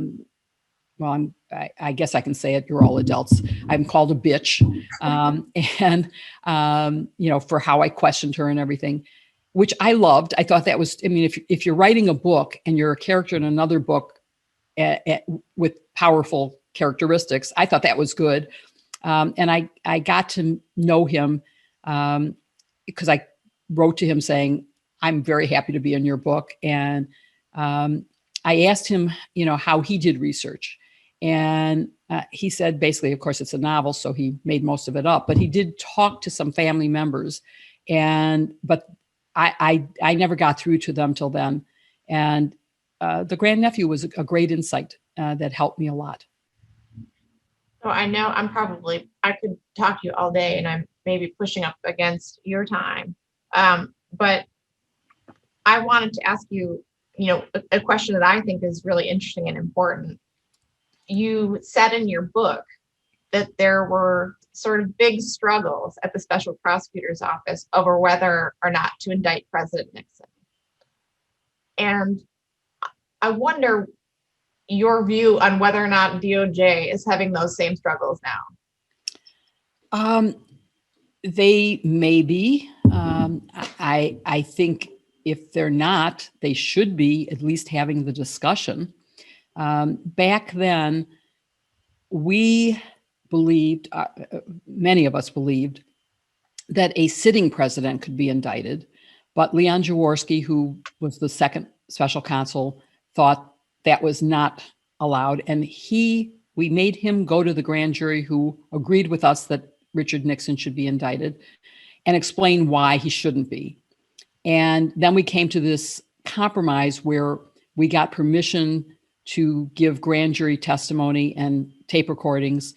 guess I can say it, you're all adults. I'm called a bitch, for how I questioned her and everything, which I loved. I thought that was, I mean, if you're writing a book and you're a character in another book with powerful characteristics, I thought that was good. And I got to know him because I wrote to him saying, I'm very happy to be in your book. And I asked him, how he did research. And he said, basically, of course, it's a novel, so he made most of it up. But he did talk to some family members, but I never got through to them till then. And the grandnephew was a great insight that helped me a lot. So I know I could talk to you all day, and I'm maybe pushing up against your time. But I wanted to ask you, a question that I think is really interesting and important. You said in your book that there were sort of big struggles at the special prosecutor's office over whether or not to indict President Nixon. And I wonder your view on whether or not DOJ is having those same struggles now. They may be. I think if they're not, they should be at least having the discussion. Back then, we believed, many of us believed, that a sitting president could be indicted. But Leon Jaworski, who was the second special counsel, thought that was not allowed. And we made him go to the grand jury, who agreed with us that Richard Nixon should be indicted, and explain why he shouldn't be. And then we came to this compromise where we got permission to give grand jury testimony and tape recordings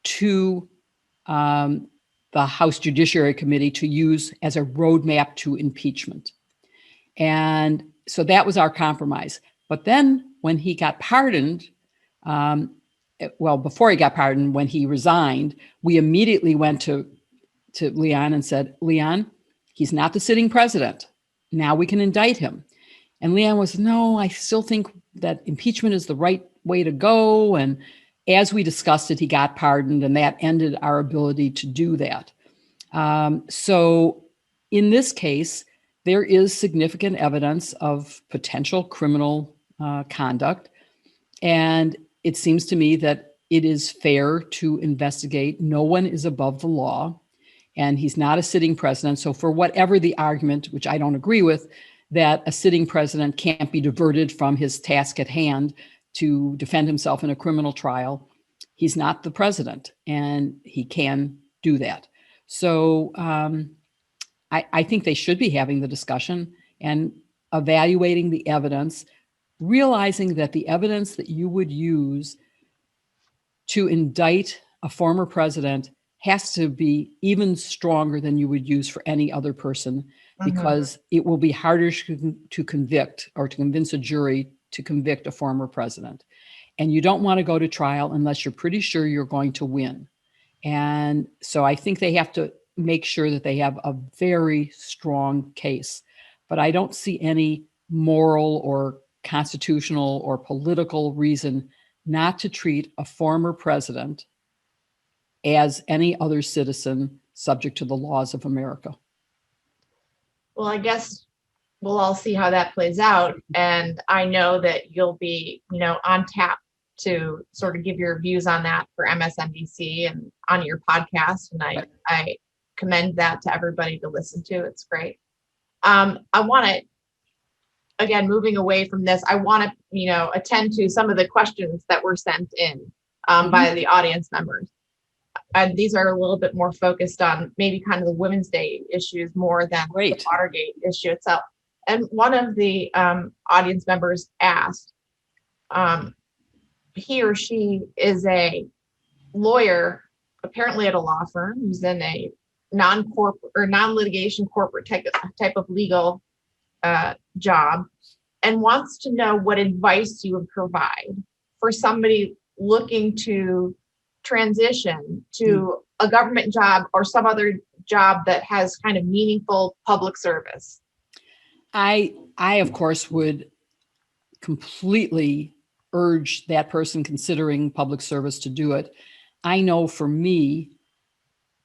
to the House Judiciary Committee to use as a roadmap to impeachment. And so that was our compromise. But then when he got pardoned, before he got pardoned, when he resigned, we immediately went to Leon and said, Leon, he's not the sitting president. Now we can indict him. And Leon was, no, I still think that impeachment is the right way to go. And as we discussed it, he got pardoned, and that ended our ability to do that. So in this case, there is significant evidence of potential criminal conduct. And it seems to me that it is fair to investigate. No one is above the law, and he's not a sitting president. So for whatever the argument, which I don't agree with, that a sitting president can't be diverted from his task at hand to defend himself in a criminal trial, he's not the president, and he can do that. So I think they should be having the discussion and evaluating the evidence, realizing that the evidence that you would use to indict a former president has to be even stronger than you would use for any other person, because it will be harder to convict or to convince a jury to convict a former president. And you don't want to go to trial unless you're pretty sure you're going to win. And so I think they have to make sure that they have a very strong case. But I don't see any moral or constitutional or political reason not to treat a former president as any other citizen subject to the laws of America. Well, I guess we'll all see how that plays out. And I know that you'll be, on tap to sort of give your views on that for MSNBC and on your podcast. And I commend that to everybody to listen to. It's great. I want to, again, moving away from this, I want to, attend to some of the questions that were sent in by the audience members. And these are a little bit more focused on maybe kind of the Women's Day issues more than the Watergate issue itself. And one of the audience members asked, he or she is a lawyer, apparently at a law firm, who's in a non-corporate or non-litigation corporate type of legal job, and wants to know what advice you would provide for somebody looking to transition to a government job or some other job that has kind of meaningful public service. I of course would completely urge that person considering public service to do it. I know for me,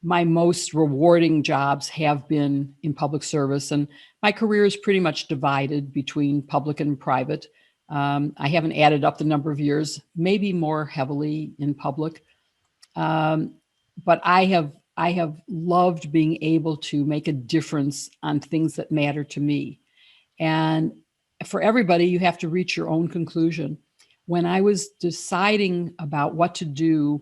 my most rewarding jobs have been in public service, and my career is pretty much divided between public and private. I haven't added up the number of years, maybe more heavily in public. But I have loved being able to make a difference on things that matter to me. And for everybody, you have to reach your own conclusion. When I was deciding about what to do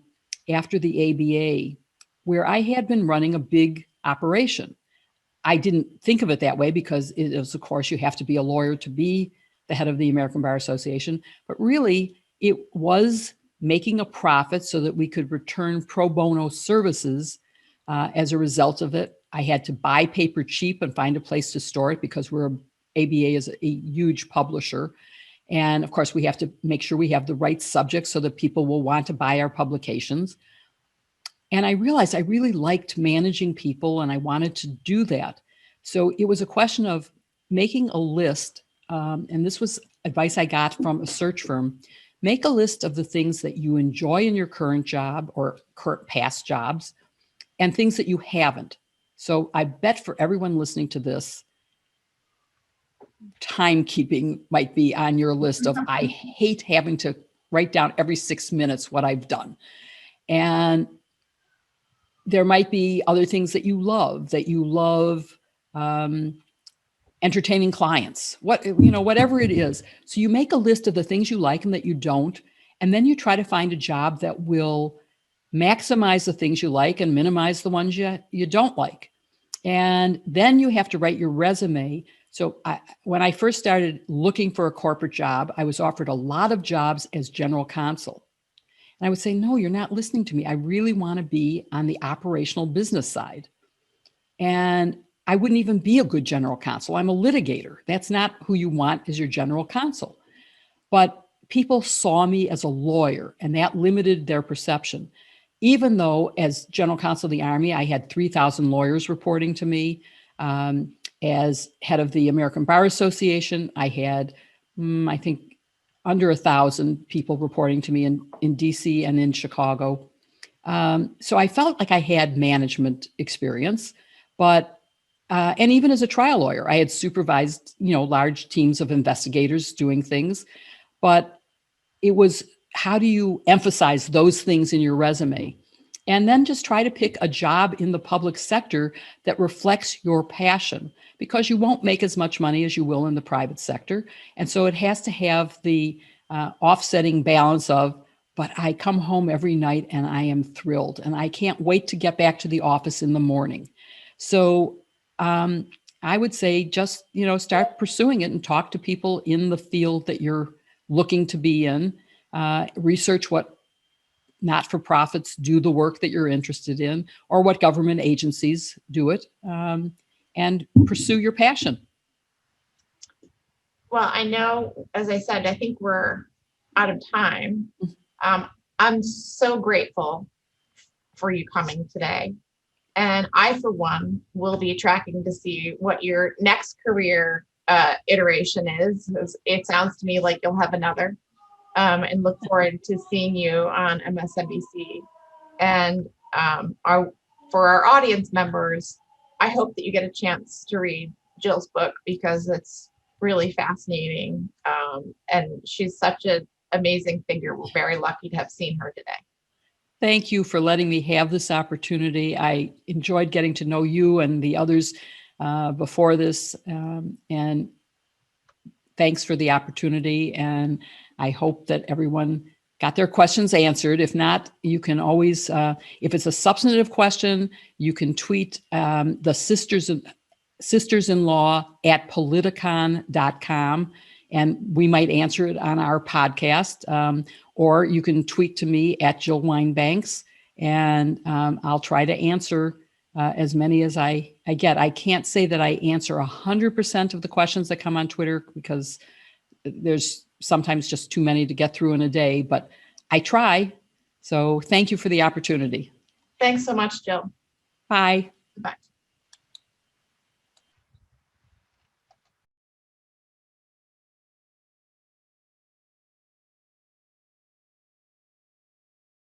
after the ABA, where I had been running a big operation, I didn't think of it that way because it is, of course, you have to be a lawyer to be the head of the American Bar Association. But really, it was making a profit so that we could return pro bono services. As a result of it, I had to buy paper cheap and find a place to store it because ABA is a huge publisher. And of course, we have to make sure we have the right subjects so that people will want to buy our publications. And I realized I really liked managing people and I wanted to do that. So it was a question of making a list. And this was advice I got from a search firm. Make a list of the things that you enjoy in your current job or current past jobs and things that you haven't. So I bet for everyone listening to this, timekeeping might be on your list of, I hate having to write down every 6 minutes what I've done. And there might be other things that you love, entertaining clients, whatever it is. So you make a list of the things you like and that you don't, and then you try to find a job that will maximize the things you like and minimize the ones you don't like. And then you have to write your resume. So when I first started looking for a corporate job, I was offered a lot of jobs as general counsel. And I would say, no, you're not listening to me. I really want to be on the operational business side. And I wouldn't even be a good general counsel. I'm a litigator. That's not who you want as your general counsel. But people saw me as a lawyer, and that limited their perception. Even though as general counsel of the Army, I had 3,000 lawyers reporting to me. As head of the American Bar Association, I had, I think, under 1,000 people reporting to me in DC and in Chicago. So I felt like I had management experience, but and even as a trial lawyer, I had supervised, large teams of investigators doing things. But it was, how do you emphasize those things in your resume? And then just try to pick a job in the public sector that reflects your passion, because you won't make as much money as you will in the private sector. And so it has to have the offsetting balance of, but I come home every night and I am thrilled and I can't wait to get back to the office in the morning. So I would say just, start pursuing it and talk to people in the field that you're looking to be in. Research what not-for-profits do the work that you're interested in, or what government agencies do it, and pursue your passion. Well, I know, as I said, I think we're out of time. I'm so grateful for you coming today. And I, for one, will be tracking to see what your next career iteration is. It sounds to me like you'll have another. And look forward to seeing you on MSNBC. And for our audience members, I hope that you get a chance to read Jill's book, because it's really fascinating. And she's such an amazing figure. We're very lucky to have seen her today. Thank you for letting me have this opportunity. I enjoyed getting to know you and the others before this. And thanks for the opportunity. And I hope that everyone got their questions answered. If not, you can always, if it's a substantive question, you can tweet the sisters-in-law at politicon.com, and we might answer it on our podcast. Or you can tweet to me at Jill Wine-Banks, and I'll try to answer as many as I get. I can't say that I answer 100% of the questions that come on Twitter, because there's sometimes just too many to get through in a day, but I try. So thank you for the opportunity. Thanks so much, Jill. Bye. Bye.